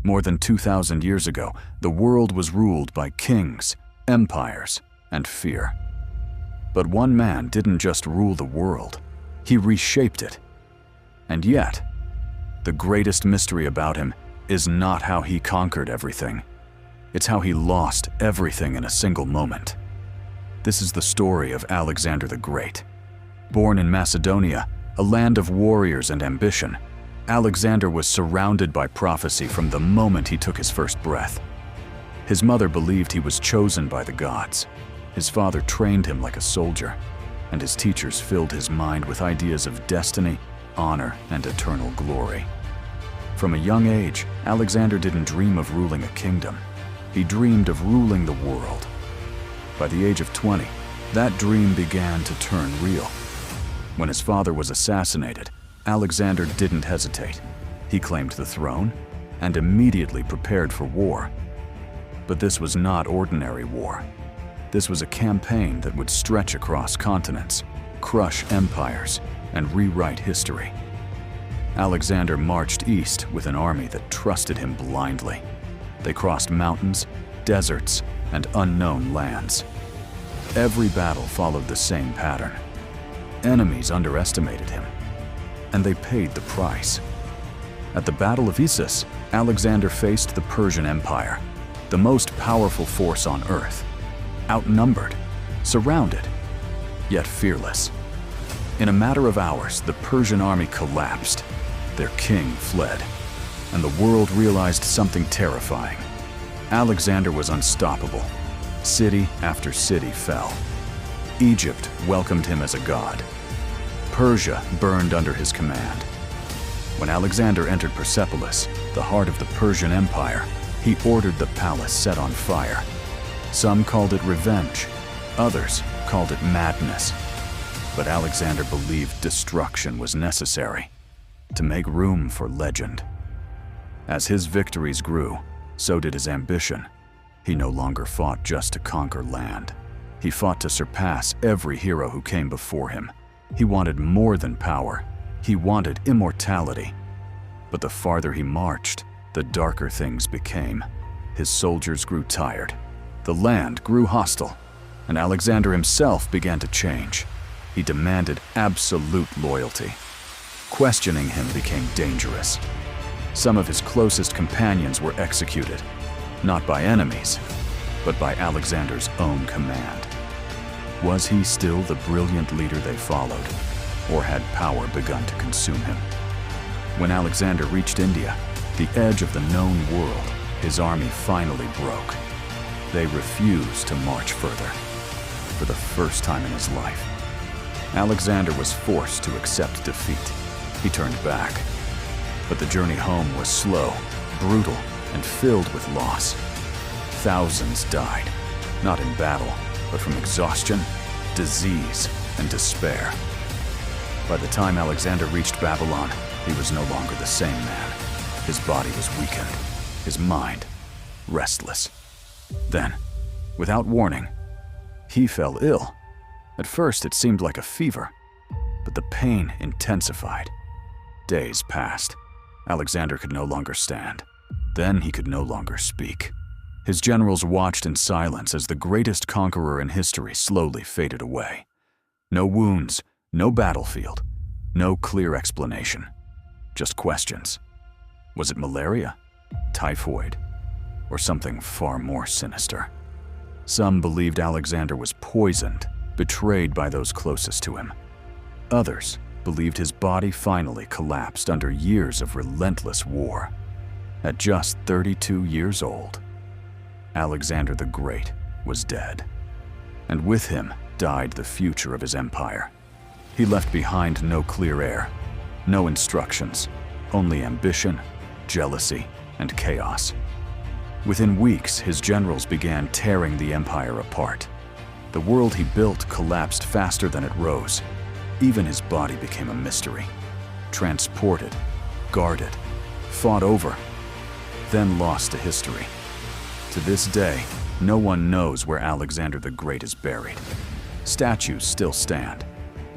More than 2,000 years ago, the world was ruled by kings, empires, and fear. But one man didn't just rule the world, he reshaped it. And yet, the greatest mystery about him is not how he conquered everything. It's how he lost everything in a single moment. This is the story of Alexander the Great. Born in Macedonia, a land of warriors and ambition, Alexander was surrounded by prophecy from the moment he took his first breath. His mother believed he was chosen by the gods. His father trained him like a soldier, and his teachers filled his mind with ideas of destiny, honor, and eternal glory. From a young age, Alexander didn't dream of ruling a kingdom. He dreamed of ruling the world. By the age of 20, that dream began to turn real. When his father was assassinated, Alexander didn't hesitate. He claimed the throne and immediately prepared for war. But this was not ordinary war. This was a campaign that would stretch across continents, crush empires, and rewrite history. Alexander marched east with an army that trusted him blindly. They crossed mountains, deserts, and unknown lands. Every battle followed the same pattern. Enemies underestimated him, and they paid the price. At the Battle of Issus, Alexander faced the Persian Empire, the most powerful force on earth, outnumbered, surrounded, yet fearless. In a matter of hours, the Persian army collapsed. Their king fled, and the world realized something terrifying. Alexander was unstoppable. City after city fell. Egypt welcomed him as a god. Persia burned under his command. When Alexander entered Persepolis, the heart of the Persian Empire, he ordered the palace set on fire. Some called it revenge, others called it madness. But Alexander believed destruction was necessary to make room for legend. As his victories grew, so did his ambition. He no longer fought just to conquer land. He fought to surpass every hero who came before him. He wanted more than power. He wanted immortality. But the farther he marched, the darker things became. His soldiers grew tired. The land grew hostile, and Alexander himself began to change. He demanded absolute loyalty. Questioning him became dangerous. Some of his closest companions were executed, not by enemies, but by Alexander's own command. Was he still the brilliant leader they followed, or had power begun to consume him? When Alexander reached India, the edge of the known world, his army finally broke. They refused to march further. For the first time in his life, Alexander was forced to accept defeat. He turned back, but the journey home was slow, brutal, and filled with loss. Thousands died, not in battle, but from exhaustion, disease, and despair. By the time Alexander reached Babylon, he was no longer the same man. His body was weakened, his mind restless. Then, without warning, he fell ill. At first, it seemed like a fever, but the pain intensified. Days passed. Alexander could no longer stand. Then he could no longer speak. His generals watched in silence as the greatest conqueror in history slowly faded away. No wounds, no battlefield, no clear explanation. Just questions. Was it malaria, typhoid, or something far more sinister? Some believed Alexander was poisoned, betrayed by those closest to him. Others believed his body finally collapsed under years of relentless war. At just 32 years old, Alexander the Great was dead. And with him died the future of his empire. He left behind no clear heir, no instructions, only ambition, jealousy, and chaos. Within weeks, his generals began tearing the empire apart. The world he built collapsed faster than it rose. Even his body became a mystery. Transported, guarded, fought over, then lost to history. To this day, no one knows where Alexander the Great is buried. Statues still stand.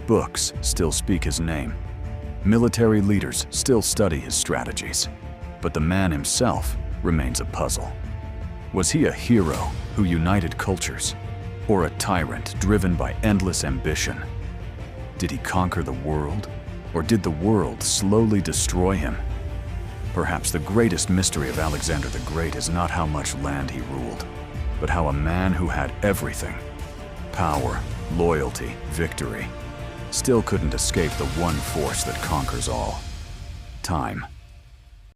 Books still speak his name. Military leaders still study his strategies. But the man himself remains a puzzle. Was he a hero who united cultures, or a tyrant driven by endless ambition? Did he conquer the world, or did the world slowly destroy him? Perhaps the greatest mystery of Alexander the Great is not how much land he ruled, but how a man who had everything, power, loyalty, victory, still couldn't escape the one force that conquers all: time.